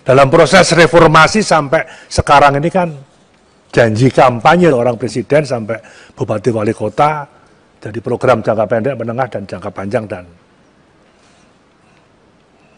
Dalam proses reformasi sampai sekarang ini kan janji kampanye orang presiden sampai bupati wali kota, jadi program jangka pendek, menengah, dan jangka panjang, dan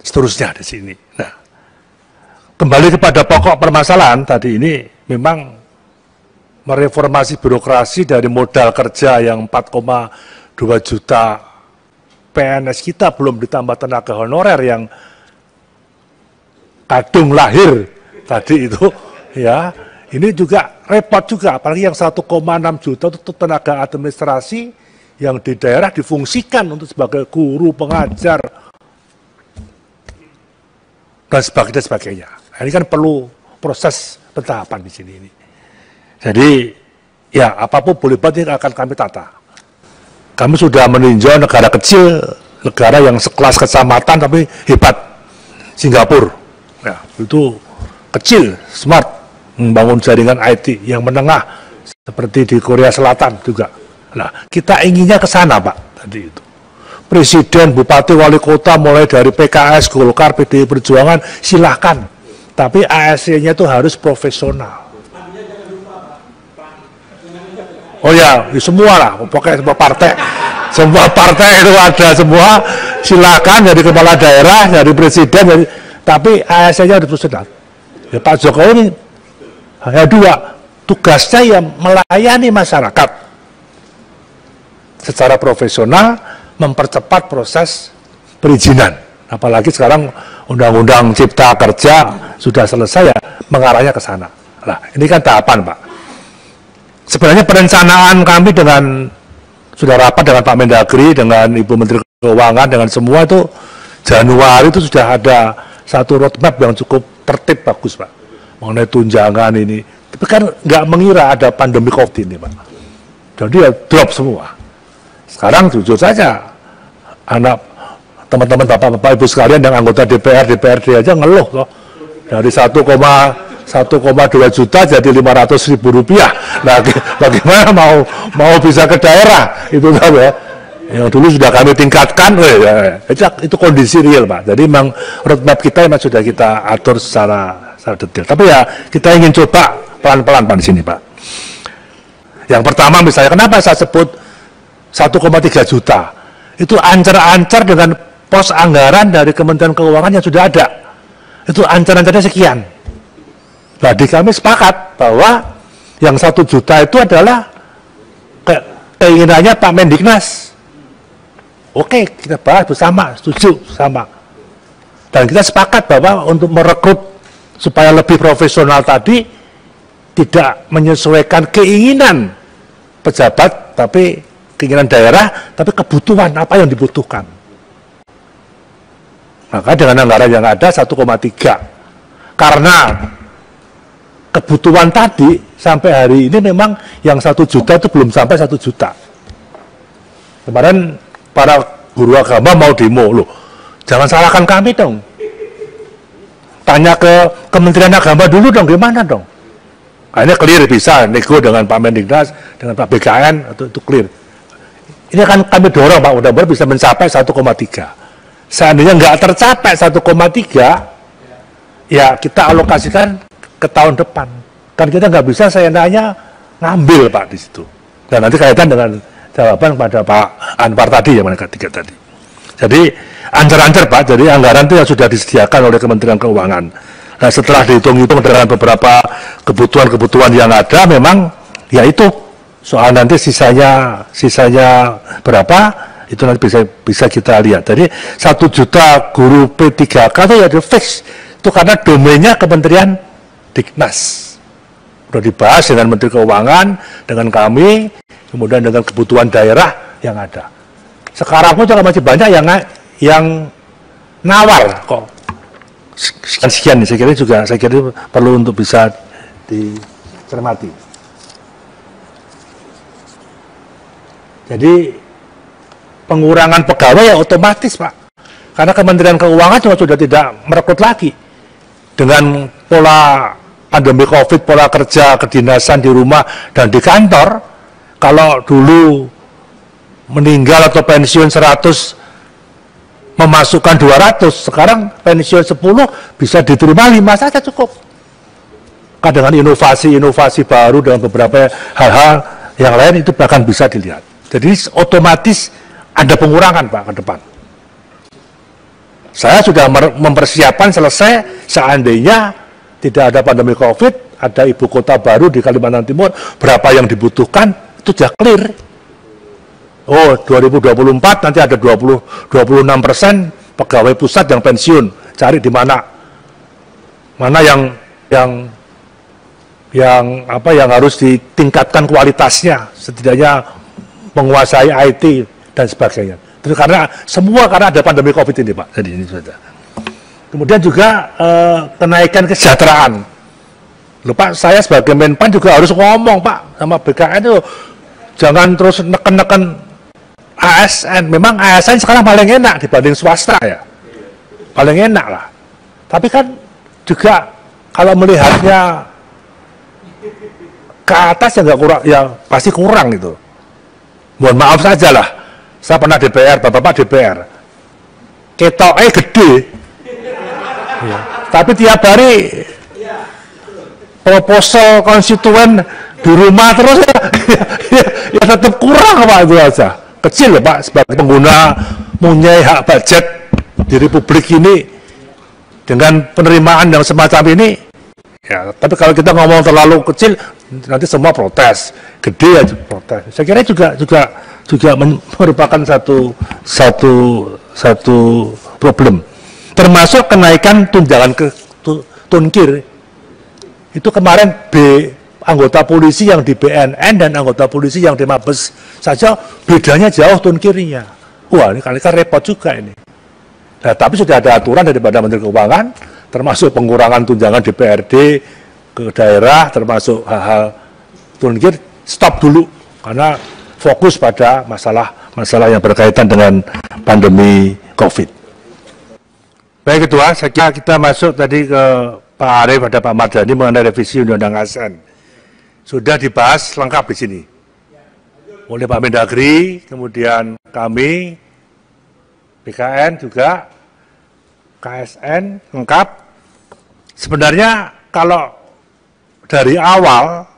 seterusnya di sini. Nah, kembali kepada pokok permasalahan tadi ini, memang mereformasi birokrasi dari modal kerja yang 4,2 juta PNS kita, belum ditambah tenaga honorer yang kadung lahir tadi itu, ya, ini juga repot juga, apalagi yang 1,6 juta itu tenaga administrasi yang di daerah difungsikan untuk sebagai guru, pengajar, dan sebagainya. Nah, ini kan perlu proses pentahapan di sini ini. Jadi, ya apapun boleh buat ini akan kami tata. Kami sudah meninjau negara kecil, negara yang sekelas kecamatan tapi hebat, Singapura. Ya, itu kecil, smart, membangun jaringan IT yang menengah, seperti di Korea Selatan juga. Nah, kita inginnya ke sana, Pak, tadi itu. Presiden, bupati, wali kota, mulai dari PKS, Golkar, PDI Perjuangan, silahkan. Tapi ASN-nya itu harus profesional. Oh ya, semua lah, pokoknya semua partai itu ada semua, silahkan dari kepala daerah, dari presiden, dari, tapi ASN-nya harus profesional. Ya, Pak Jokowi ini hanya dua, tugasnya yang melayani masyarakat secara profesional, mempercepat proses perizinan. Apalagi sekarang Undang-Undang Cipta Kerja sudah selesai, ya, mengarahnya ke sana. Nah, ini kan tahapan, Pak. Sebenarnya perencanaan kami sudah rapat dengan Pak Mendagri, dengan Ibu Menteri Keuangan, dengan semua itu, Januari itu sudah ada satu roadmap yang cukup tertib, bagus, Pak, mengenai tunjangan ini. Tapi kan nggak mengira ada pandemi COVID ini, Pak. Jadi ya drop semua. Sekarang jujur saja, anak teman-teman bapak-bapak ibu sekalian yang anggota DPR, DPRD aja ngeluh loh. Dari 1,2 juta jadi 500.000 rupiah. Nah, bagaimana mau bisa ke daerah itu, ya? Yang dulu sudah kami tingkatkan, itu kondisi real, Pak. Jadi memang roadmap kita memang sudah kita atur secara detail. Tapi ya kita ingin coba pelan-pelan, Pak, di sini, Pak. Yang pertama misalnya, kenapa saya sebut 1,3 juta? Itu ancar-ancar dengan pos anggaran dari Kementerian Keuangan yang sudah ada. Itu ancar-ancarnya sekian. Nah, di kami sepakat bahwa yang 1 juta itu adalah keinginannya Pak Mendiknas. Oke, kita bahas bersama, setuju sama. Dan kita sepakat bahwa untuk merekrut supaya lebih profesional tadi, tidak menyesuaikan keinginan pejabat, tapi keinginan daerah, tapi kebutuhan, apa yang dibutuhkan. Maka dengan anggaran yang ada 1,3. Karena kebutuhan tadi, sampai hari ini memang yang 1 juta itu belum sampai 1 juta. Kemarin para guru agama mau demo, loh, jangan salahkan kami dong. Tanya ke Kementerian Agama dulu dong, gimana dong? Akhirnya clear, bisa nego dengan Pak Mendiknas, dengan Pak BKN, itu clear. Ini akan kami dorong, Pak, mudah-mudahan bisa mencapai 1,3. Seandainya nggak tercapai 1,3, ya kita alokasikan ke tahun depan. Kan kita nggak bisa saya nanya ngambil, Pak, di situ. Dan nanti kaitan dengan jawaban pada Pak Anwar tadi, yang mana ketiga tadi. Jadi ancar-ancar, Pak, jadi anggaran itu yang sudah disediakan oleh Kementerian Keuangan. Nah, setelah dihitung-hitung dengan beberapa kebutuhan-kebutuhan yang ada, memang ya itu soal nanti sisanya berapa, itu nanti bisa kita lihat. Jadi 1 juta guru P3K itu ya fix, itu karena domainnya Kementerian Diknas. Sudah dibahas dengan Menteri Keuangan, dengan kami, kemudian dengan kebutuhan daerah yang ada. Sekarang pun juga masih banyak yang nawar kok. Sekian, saya kira perlu untuk bisa dicermati. Jadi pengurangan pegawai ya otomatis, Pak. Karena Kementerian Keuangan juga sudah tidak merekrut lagi. Dengan pola pandemi COVID, pola kerja kedinasan di rumah dan di kantor, kalau dulu meninggal atau pensiun 100 memasukkan 200, sekarang pensiun 10 bisa diterima 5 saja cukup. Dengan inovasi-inovasi baru dan beberapa hal-hal yang lain itu bahkan bisa dilihat. Jadi otomatis ada pengurangan Pak ke depan. Saya sudah mempersiapkan selesai seandainya tidak ada pandemi COVID, ada ibu kota baru di Kalimantan Timur, berapa yang dibutuhkan, itu sudah clear. Oh, 2024 nanti ada 26% pegawai pusat yang pensiun. Cari di mana? Mana yang harus ditingkatkan kualitasnya, setidaknya menguasai IT dan sebagainya. Itu karena ada pandemi COVID ini, Pak. Jadi ini sudah. Kemudian juga kenaikan kesejahteraan. Loh, Pak, saya sebagai Menpan juga harus ngomong, Pak, sama BKN itu jangan terus neken-neken ASN. Memang ASN sekarang paling enak dibanding swasta ya. Paling enak lah. Tapi kan juga kalau melihatnya ke atas ya nggak kurang, ya pasti kurang itu. Mohon maaf saja lah. Saya pernah DPR, bapak-bapak DPR. Ketoknya gede. Ya. Tapi tiap hari proposal konstituen di rumah terus ya tetap kurang Pak itu aja. Kecil ya Pak, sebagai pengguna mempunyai hak budget di Republik ini dengan penerimaan yang semacam ini, ya. Tapi kalau kita ngomong terlalu kecil, nanti semua protes, gede ya protes. Saya kira juga merupakan satu problem. Termasuk kenaikan tunjangan tunkir. Itu kemarin anggota polisi yang di BNN dan anggota polisi yang di Mabes saja bedanya jauh tunkirnya. Wah, ini kan repot juga ini. Nah, tapi sudah ada aturan daripada Menteri Keuangan, termasuk pengurangan tunjangan DPRD ke daerah, termasuk hal-hal tunkir, stop dulu karena fokus pada masalah yang berkaitan dengan pandemi COVID. Baik Ketua, saya kira kita masuk tadi ke Pak Arief, ada Pak Mardhani mengenai revisi Undang-Undang ASN. Sudah dibahas lengkap di sini. Oleh Pak Mendagri, kemudian kami, BKN juga, KSN, lengkap. Sebenarnya kalau dari awal,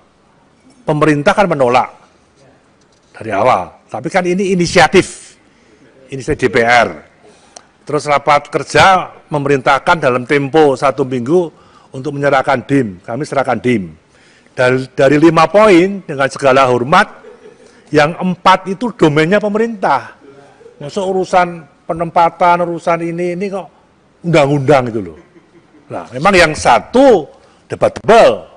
pemerintah kan menolak. Dari awal. Tapi kan ini inisiatif DPR. Terus rapat kerja memerintahkan dalam tempo 1 minggu untuk menyerahkan DIM. Kami serahkan DIM. Dari 5 poin dengan segala hormat, yang 4 itu domainnya pemerintah. Masuk urusan penempatan, urusan ini kok undang-undang itu loh. Nah, memang yang 1 debatable.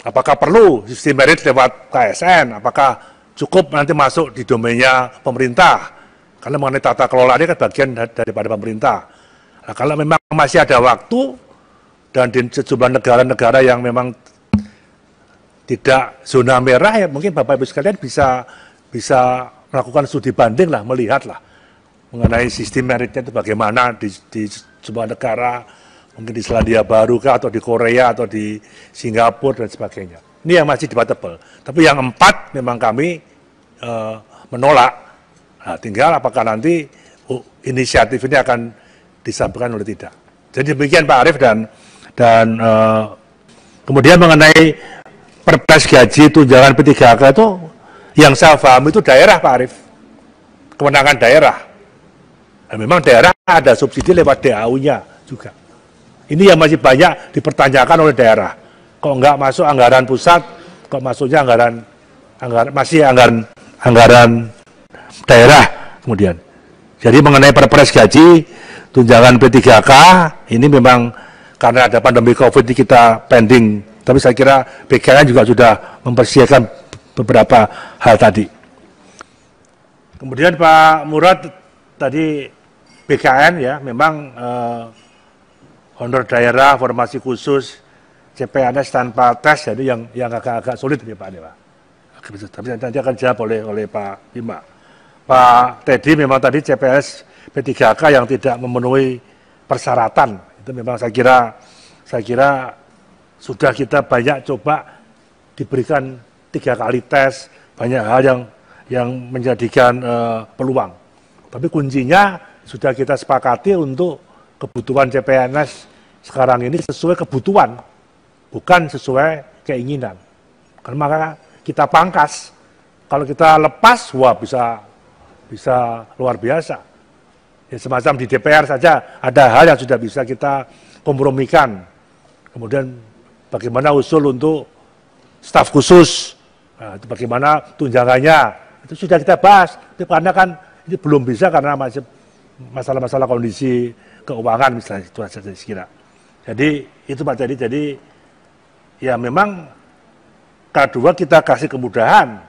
Apakah perlu sistem merit lewat KSN? Apakah cukup nanti masuk di domainnya pemerintah? Karena mengenai tata kelola ini kan bagian daripada pemerintah. Nah, kalau memang masih ada waktu dan di sejumlah negara-negara yang memang tidak zona merah, ya mungkin Bapak Ibu sekalian bisa melakukan studi banding lah, melihat lah mengenai sistem meritnya itu bagaimana di sebuah negara, mungkin di Selandia Baru kah, atau di Korea atau di Singapura dan sebagainya. Ini yang masih debatable. Tapi yang 4 memang kami menolak. Nah, tinggal apakah nanti inisiatif ini akan disampaikan oleh tidak. Jadi demikian Pak Arief dan kemudian mengenai Perpres gaji tunjangan P3K itu yang saya paham itu daerah Pak Arief, kewenangan daerah. Nah, memang daerah ada subsidi lewat DAU-nya juga. Ini yang masih banyak dipertanyakan oleh daerah. Kok enggak masuk anggaran pusat, kok masuknya anggaran daerah kemudian. Jadi mengenai Perpres gaji tunjangan P3K ini memang karena ada pandemi COVID ini kita pending. Tapi saya kira BKN juga sudah mempersiapkan beberapa hal tadi. Kemudian Pak Murad tadi BKN ya memang honor daerah, formasi khusus, CPNS tanpa tes, jadi yang agak-agak sulit ya Pak. Tapi nanti akan jawab oleh Pak Bima. Pak Teddy memang tadi CPNS P3K yang tidak memenuhi persyaratan, itu memang saya kira sudah kita banyak coba diberikan 3 kali tes, banyak hal yang menjadikan peluang. Tapi kuncinya sudah kita sepakati untuk kebutuhan CPNS sekarang ini sesuai kebutuhan, bukan sesuai keinginan. Karena maka kita pangkas. Kalau kita lepas, wah bisa luar biasa. Ya, semacam di DPR saja ada hal yang sudah bisa kita kompromikan. Kemudian bagaimana usul untuk staf khusus, nah, itu bagaimana tunjangannya, itu sudah kita bahas. Tapi karena kan ini belum bisa karena masih masalah-masalah kondisi keuangan misalnya, itu saja saya kira. Jadi itu Pak jadi ya memang K2 kita kasih kemudahan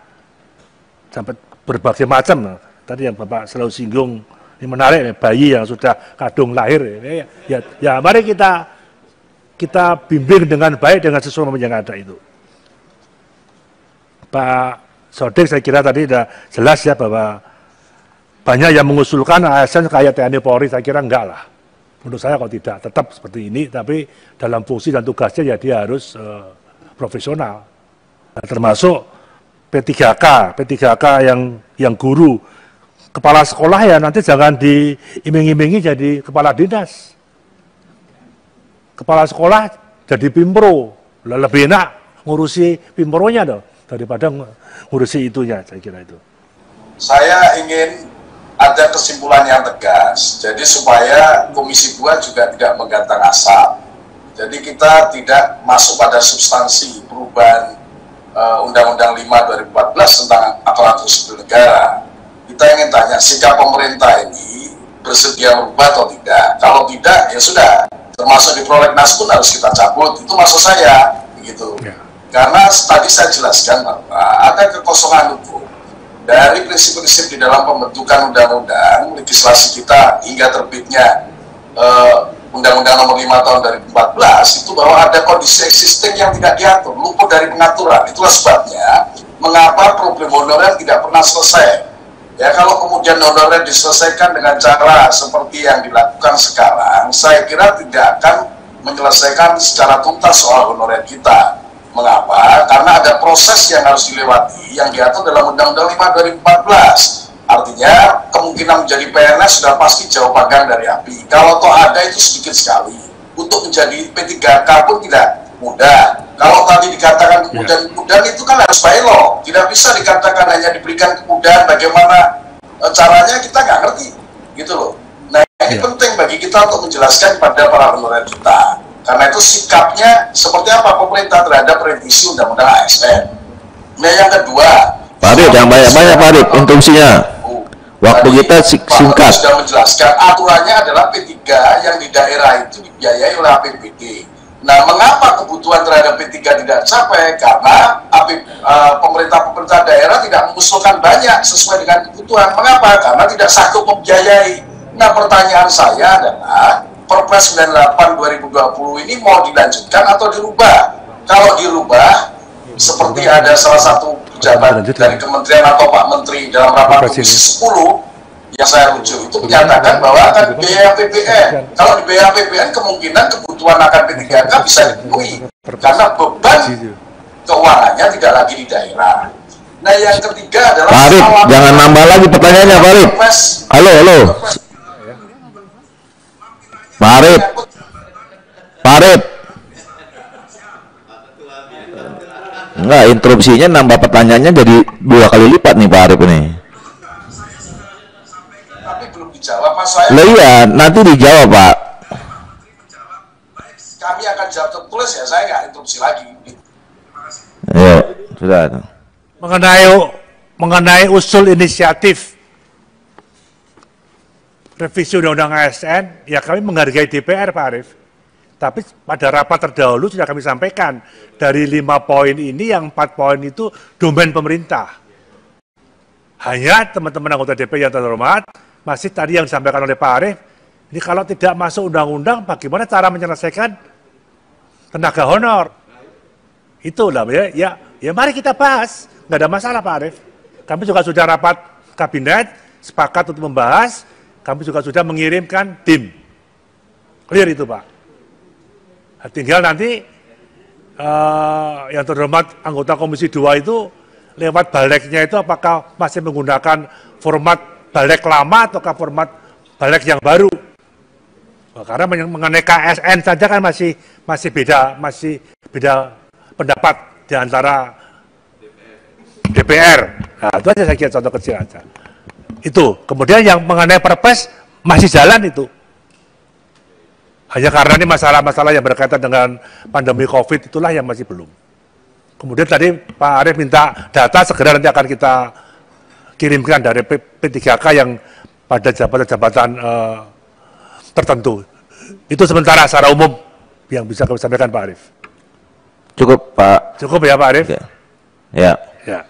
sampai berbagai macam. Tadi yang Bapak selalu singgung, ini menarik, bayi yang sudah kadung lahir. Ya mari kita bimbing dengan baik dengan sesuai yang ada itu. Pak Sodik saya kira tadi sudah jelas ya bahwa banyak yang mengusulkan ASN kayak TNI Polri, saya kira enggak lah. Menurut saya kalau tidak, tetap seperti ini, tapi dalam fungsi dan tugasnya ya dia harus profesional. Nah, termasuk P3K yang guru, kepala sekolah ya nanti jangan diiming-imingi jadi kepala dinas. Kepala sekolah jadi pimpro, lebih enak ngurusi pimpronya dong daripada ngurusi itunya, saya kira itu. Saya ingin ada kesimpulan yang tegas, jadi supaya Komisi 2 juga tidak menggantang asap. Jadi kita tidak masuk pada substansi perubahan Undang-Undang 5 2014 tentang aparatur sipil negara. Kita ingin tanya sikap pemerintah ini bersedia berubah atau tidak. Kalau tidak, ya sudah. Termasuk di prolegnas pun harus kita cabut. Itu maksud saya, begitu. Ya. Karena tadi saya jelaskan bahwa ada kekosongan hukum dari prinsip-prinsip di dalam pembentukan undang-undang legislasi kita hingga terbitnya Undang-Undang Nomor 5 Tahun 2014 itu bahwa ada kondisi existing yang tidak diatur, luput dari pengaturan. Itulah sebabnya mengapa problem honorer tidak pernah selesai. Ya kalau kemudian honorer diselesaikan dengan cara seperti yang dilakukan sekarang, saya kira tidak akan menyelesaikan secara tuntas soal honorer kita. Mengapa? Karena ada proses yang harus dilewati yang diatur dalam Undang-Undang 5 2014. Artinya kemungkinan menjadi PNS sudah pasti jauh panggang dari api. Kalau toh ada itu sedikit sekali. Untuk menjadi P3K pun tidak mudah. Kalau tadi dikatakan kemudahan itu kan harus bylaw. Tidak bisa dikatakan hanya diberikan kemudahan, bagaimana caranya kita nggak ngerti. Gitu loh. Nah ini penting bagi kita untuk menjelaskan kepada para honorer kita. Karena itu sikapnya seperti apa pemerintah terhadap revisi Undang-Undang ASN. Nah yang kedua, Pak Arif, yang banyak-banyak Pak Arif, instruksinya. Waktu kita singkat. Sudah menjelaskan aturannya adalah P3 yang di daerah itu dibiayai oleh APBD. Nah, mengapa kebutuhan terhadap P3 tidak capai? Karena pemerintah daerah tidak mengusulkan banyak sesuai dengan kebutuhan. Mengapa? Karena tidak sanggup membiayai. Nah, pertanyaan saya adalah Perpres 98 2020 ini mau dilanjutkan atau dirubah? Kalau dirubah, seperti ada salah satu pejabat dari kementerian atau Pak Menteri dalam rapat Komisi 10 yang saya rujuk itu menyatakan bahwa akan biaya APBN. Kalau di biaya APBN kemungkinan kebutuhan akan P3K bisa dipenuhi karena beban keuangannya tidak lagi di daerah. Nah yang ketiga adalah Pak Arif, jangan nambah lagi pertanyaannya Pak Arif. Halo. Pak Arif. Enggak, interupsinya nambah pertanyaannya jadi 2 kali lipat nih Pak Arif ini. Tapi belum dijawab Mas saya. Iya, nanti dijawab Pak. Kami akan jawab tertulis ya, saya nggak interupsi lagi. Ayo, sudah. Mengenai usul inisiatif revisi Undang-Undang ASN, ya kami menghargai DPR Pak Arif. Tapi pada rapat terdahulu sudah kami sampaikan, dari 5 poin ini yang 4 poin itu domain pemerintah. Hanya teman-teman anggota DPR yang terhormat, masih tadi yang disampaikan oleh Pak Arif, ini kalau tidak masuk undang-undang, bagaimana cara menyelesaikan tenaga honor? Itulah ya mari kita bahas, nggak ada masalah Pak Arif. Kami juga sudah rapat kabinet, sepakat untuk membahas, kami juga sudah mengirimkan tim. Clear itu Pak. Tinggal nanti yang terhormat anggota Komisi 2 itu lewat baleknya itu apakah masih menggunakan format balek lama ataukah format balik yang baru. Karena mengenai KSN saja kan masih beda pendapat di antara DPR. Nah, itu aja saya kira contoh kecil aja. Itu. Kemudian yang mengenai Perpres masih jalan itu. Hanya karena ini masalah-masalah yang berkaitan dengan pandemi COVID itulah yang masih belum. Kemudian tadi Pak Arief minta data segera nanti akan kita kirimkan dari P3K yang pada jabatan-jabatan tertentu. Itu sementara secara umum yang bisa kami sampaikan Pak Arief. Cukup Pak. Cukup ya Pak Arief? Ya. Ya.